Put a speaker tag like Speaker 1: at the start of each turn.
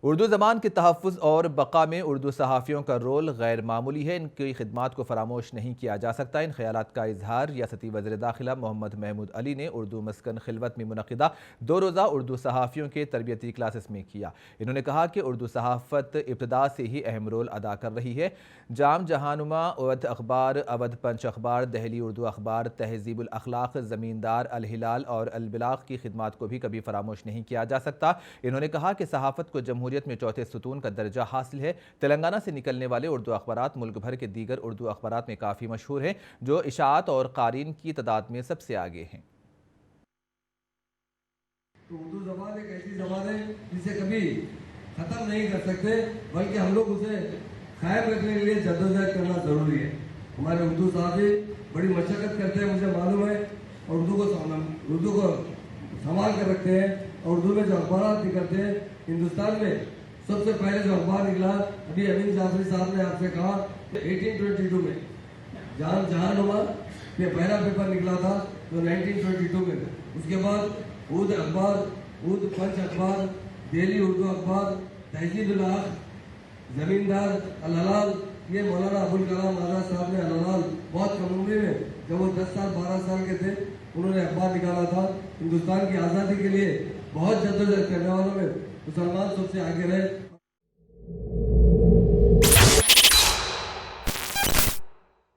Speaker 1: उर्दू ज़बान के तहफ़्फ़ुज़ और बक़ा में उर्दू सहाफ़ियों का रोल गैर मामूली है। इनकी खिदमात को फरामोश नहीं किया जा सकता। इन ख़यालात का इजहार रियासती वज़ीर दाखिला मोहम्मद महमूद अली ने उर्दू मस्कन खिलवत में मुनक़िदा 2 रोज़ा उर्दू सहाफ़ियों के तरबियती क्लासेस में किया। इन्होंने कहा कि उर्दू सहाफ़त इब्तिदा से ही अहम रोल अदा कर रही है। जाम जहानुमा, अवध अखबार, अवध पंच अखबार, दहली उर्दू अखबार, तहज़ीबुल अखलाक, ज़मींदार, अल हिलाल और अल बिलाग की खिदमात को भी कभी फरामोश नहीं किया जा सकता। इन्होंने कहा कि सहाफ़त को जमहूरियत में चौथे सुतून का दर्जा हासिल है। तेलंगाना से निकलने वाले उर्दू अखबारात मुल्क भर के दीगर उर्दू अखबारात में काफ़ी मशहूर हैं, जो इशाअत और क़ारीन की तादाद में सबसे आगे हैं।
Speaker 2: तो उर्दू ज़बान एक ऐसी ज़बान है जिसे कभी ख़त्म नहीं कर सकते, बल्कि हम लोग उसे कायम रखने के लिए जद्दोजहद करना ज़रूरी है। हमारे उर्दू साहबी बड़ी मशक्क़त करते हैं, मुझे मालूम है, और उर्दू को संभाल कर रखते हैं। और उर्दू में जो अखबार निकलते हैं, हिंदुस्तान में सबसे पहले जो अखबार निकला, अभी अमीन जाफरी साहब ने आपसे कहा, 1822 में जहानुमा ये पहला पेपर निकला था, जो 1922 में। उसके बाद उर्द अखबार, उर्द पंच अखबार, दिल्ली उर्दू अखबार, तहजीबुल अखलाक, ज़मींदार, अल हिलाल। ये मौलाना अबुल कलाम आज़ाद साहब ने अल हिलाल बहुत कम उम्र में, जब वो 10 साल 12 साल के थे, उन्होंने अखबार निकाला था। हिंदुस्तान की आज़ादी के लिए बहुत जद्दोजहद करने वालों में मुसलमान सबसे आगे रहे।